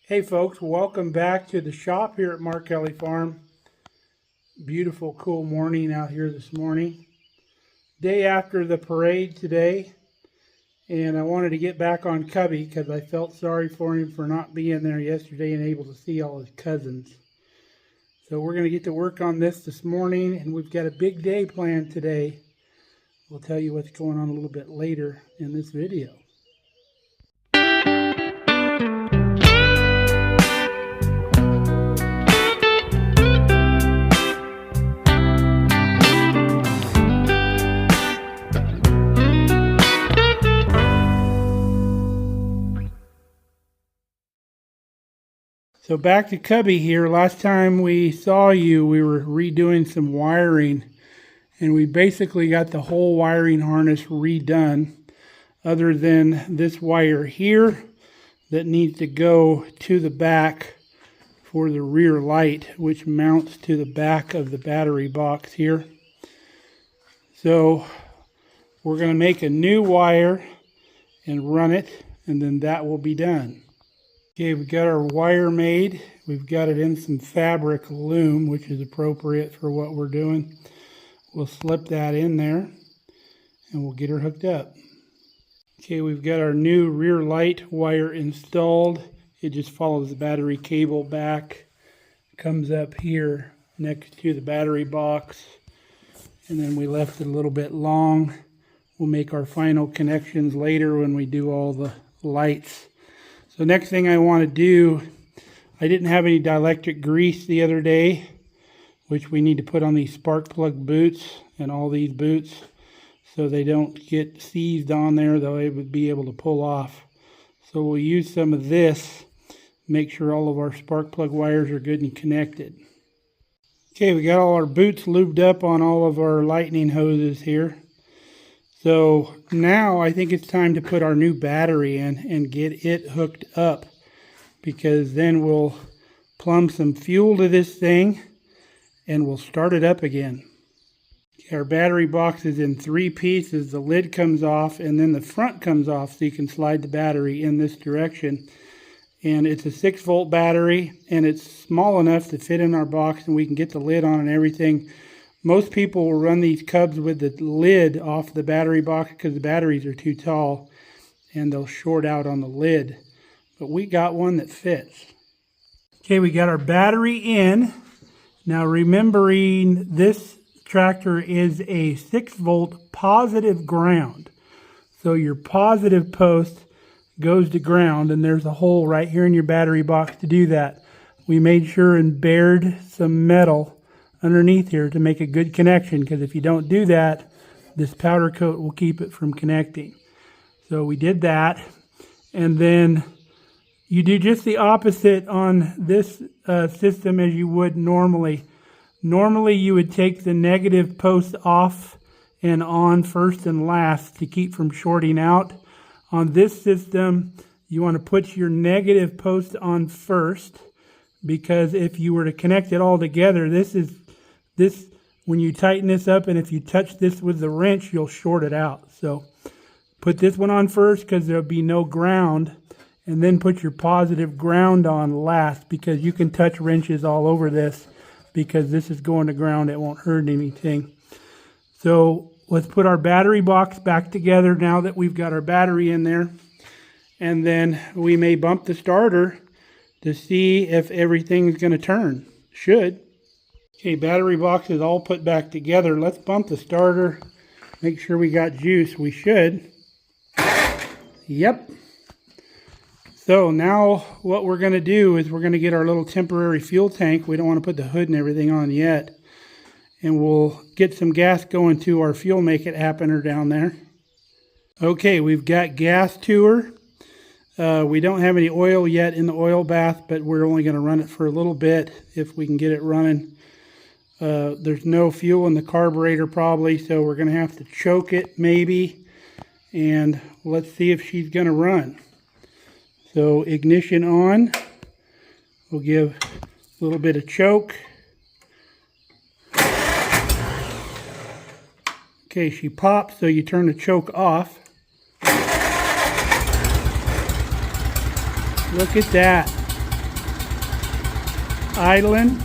Hey folks, welcome back to the shop here at Markelly Farm. Beautiful, cool morning out here this morning. Day after the parade today, and I wanted to get back on Cubhy because I felt sorry for him for not being there yesterday and able to see all his cousins. So we're going to get to work on this morning, and we've got a big day planned today. We'll tell you what's going on a little bit later in this video. So back to Cubhy here. Last time we saw you, we were redoing some wiring, and we basically got the whole wiring harness redone, other than this wire here that needs to go to the back for the rear light, which mounts to the back of the battery box here. So we're going to make a new wire and run it, and then that will be done. Okay, we've got our wire made. We've got it in some fabric loom, which is appropriate for what we're doing. We'll slip that in there and we'll get her hooked up. Okay, we've got our new rear light wire installed. It just follows the battery cable back, comes up here next to the battery box, and then we left it a little bit long. We'll make our final connections later when we do all the lights. So next thing I want to do, I didn't have any dielectric grease the other day, which we need to put on these spark plug boots and all these boots so they don't get seized on there, though it would be able to pull off. So we'll use some of this, make sure all of our spark plug wires are good and connected. Okay, we got all our boots lubed up on all of our lightning hoses here. So now I think it's time to put our new battery in and get it hooked up, because then we'll plumb some fuel to this thing and we'll start it up again. Our battery box is in 3 pieces. The lid comes off and then the front comes off, so you can slide the battery in this direction. And it's a 6-volt battery, and it's small enough to fit in our box, and we can get the lid on and everything. Most people will run these Cubs with the lid off the battery box because the batteries are too tall and they'll short out on the lid. But we got one that fits. Okay, we got our battery in. Now remembering this tractor is a 6-volt positive ground. So your positive post goes to ground, and there's a hole right here in your battery box to do that. We made sure and bared some metal underneath here to make a good connection, because if you don't do that, this powder coat will keep it from connecting. So we did that, and then you do just the opposite on this system as you would normally. Normally you would take the negative post off and on first and last to keep from shorting out. On this system, you want to put your negative post on first, because if you were to connect it all together, when you tighten this up, and if you touch this with the wrench, you'll short it out. So put this one on first because there'll be no ground, and then put your positive ground on last, because you can touch wrenches all over this because this is going to ground. It won't hurt anything. So let's put our battery box back together now that we've got our battery in there, and then we may bump the starter to see if everything's going to turn. Should. Okay, battery box is all put back together. Let's bump the starter, make sure we got juice. We should. Yep. So now what we're going to do is we're going to get our little temporary fuel tank. We don't want to put the hood and everything on yet. And we'll get some gas going to our fuel make it happener down there. Okay, we've got gas to her. We don't have any oil yet in the oil bath, but we're only going to run it for a little bit if we can get it running. There's no fuel in the carburetor probably, so we're going to have to choke it maybe, and let's see if she's going to run. So ignition on. We'll give a little bit of choke. Okay, she pops, so you turn the choke off. Look at that. idling.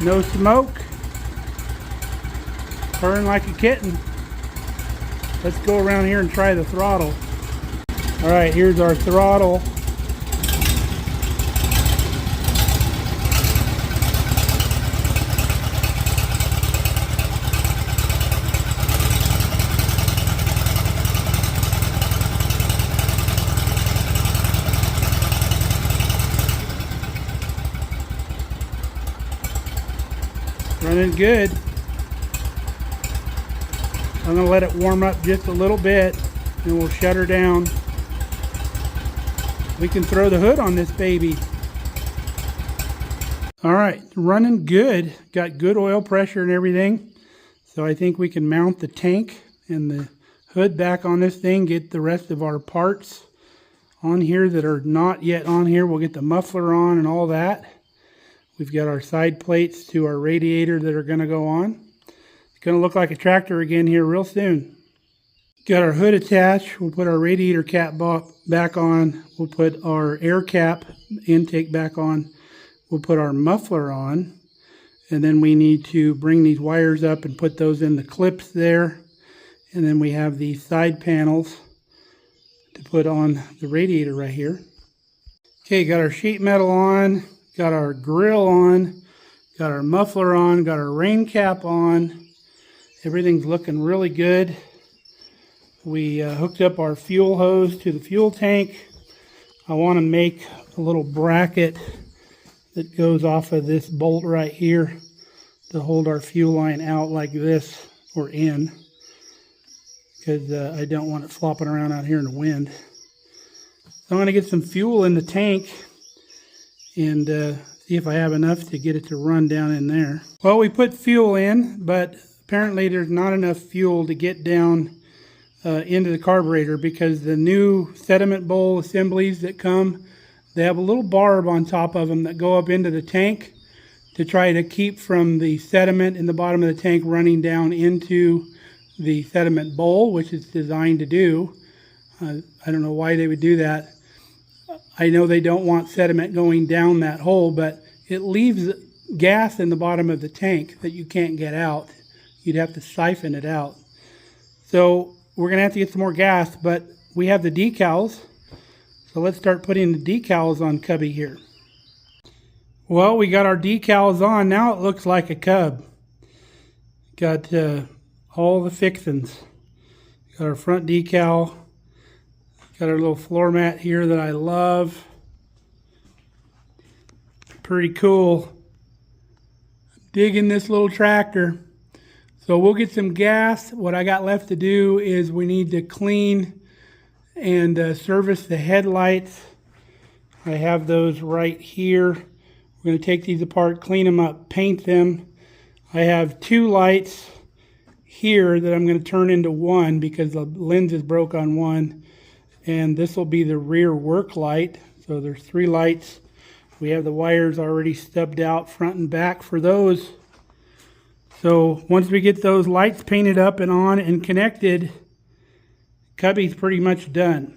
No smoke. Purring like a kitten. Let's go around here and try the throttle. All right, here's our throttle. Running good. I'm going to let it warm up just a little bit and we'll shut her down. We can throw the hood on this baby. All right, running good. Got good oil pressure and everything. So I think we can mount the tank and the hood back on this thing, get the rest of our parts on here that are not yet on here. We'll get the muffler on and all that. We've got our side plates to our radiator that are going to go on. It's going to look like a tractor again here real soon. Got our hood attached. We'll put our radiator cap back on. We'll put our air cap intake back on. We'll put our muffler on. And then we need to bring these wires up and put those in the clips there. And then we have these side panels to put on the radiator right here. Okay, got our sheet metal on. Got our grill on, got our muffler on, got our rain cap on. Everything's looking really good. We hooked up our fuel hose to the fuel tank. I want to make a little bracket that goes off of this bolt right here to hold our fuel line out like this, or in, because I don't want it flopping around out here in the wind. So I'm going to get some fuel in the tank and see if I have enough to get it to run down in there. Well, we put fuel in, but apparently there's not enough fuel to get down into the carburetor, because the new sediment bowl assemblies that come, they have a little barb on top of them that go up into the tank to try to keep from the sediment in the bottom of the tank running down into the sediment bowl, which it's designed to do. I don't know why they would do that. I know they don't want sediment going down that hole, but it leaves gas in the bottom of the tank that you can't get out. You'd have to siphon it out. So we're going to have to get some more gas, but we have the decals. So let's start putting the decals on Cubby here. Well, we got our decals on. Now it looks like a Cub. Got all the fixings. Got our front decal. Got our little floor mat here that I love. Pretty cool. Digging this little tractor. So we'll get some gas. What I got left to do is we need to clean and service the headlights. I have those right here. We're going to take these apart, clean them up, paint them. I have two lights here that I'm going to turn into one because the lens is broke on one. And this will be the rear work light. So there's three lights. We have the wires already stubbed out front and back for those. So once we get those lights painted up and on and connected, Cubby's pretty much done.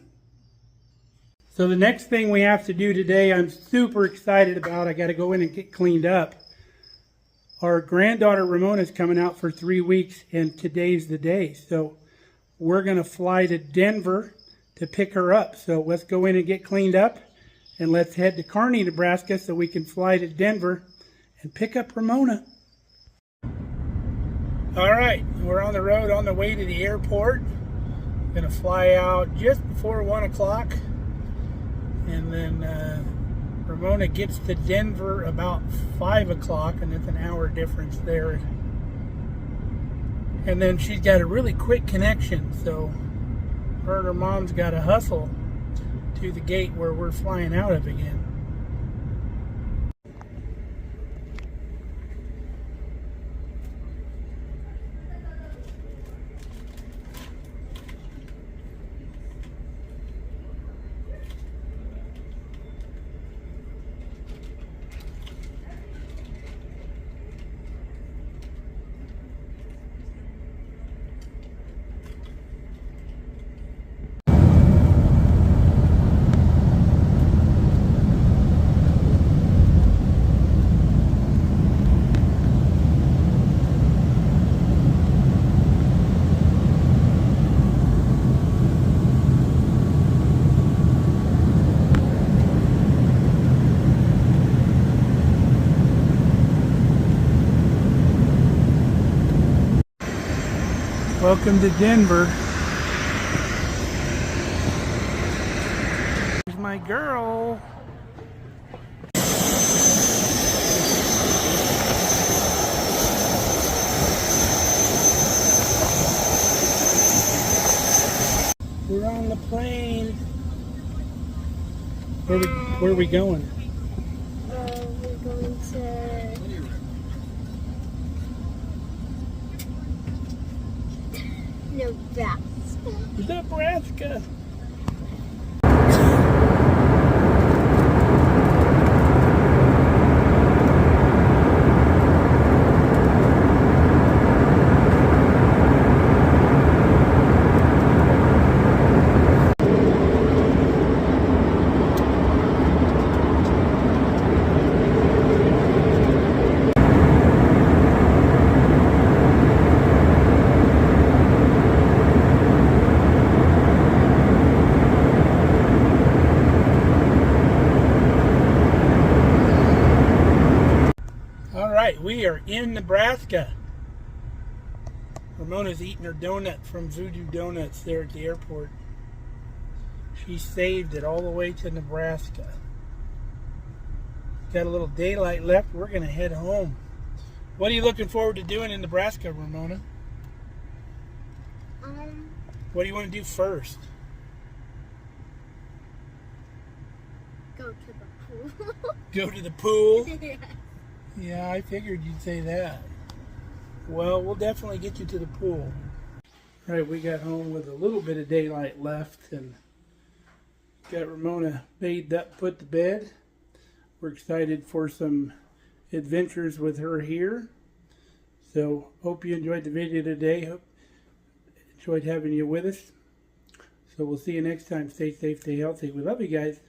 So the next thing we have to do today, I'm super excited about. I got to go in and get cleaned up. Our granddaughter Ramona's coming out for 3 weeks, and today's the day. So we're going to fly to Denver to pick her up. So let's go in and get cleaned up, and let's head to Kearney, Nebraska, so we can fly to Denver and pick up Ramona. All right, we're on the road on the way to the airport. Gonna fly out just before 1 o'clock, and then Ramona gets to Denver about 5 o'clock, and it's an hour difference there. And then she's got a really quick connection, so her and her mom's got to hustle to the gate where we're flying out of again. Welcome to Denver. Here's my girl. We're on the plane. Where are we going? We're going to Nebraska. Nebraska. We are in Nebraska. Ramona's eating her donut from Voodoo Donuts there at the airport. She saved it all the way to Nebraska. Got a little daylight left. We're going to head home. What are you looking forward to doing in Nebraska, Ramona? What do you want to do first? Go to the pool. Go to the pool? Yeah. Yeah, I figured you'd say that. Well, we'll definitely get you to the pool. All right, we got home with a little bit of daylight left and got Ramona bathed up, put to bed. We're excited for some adventures with her here. So, hope you enjoyed the video today. Hope enjoyed having you with us. So, we'll see you next time. Stay safe, stay healthy. We love you guys.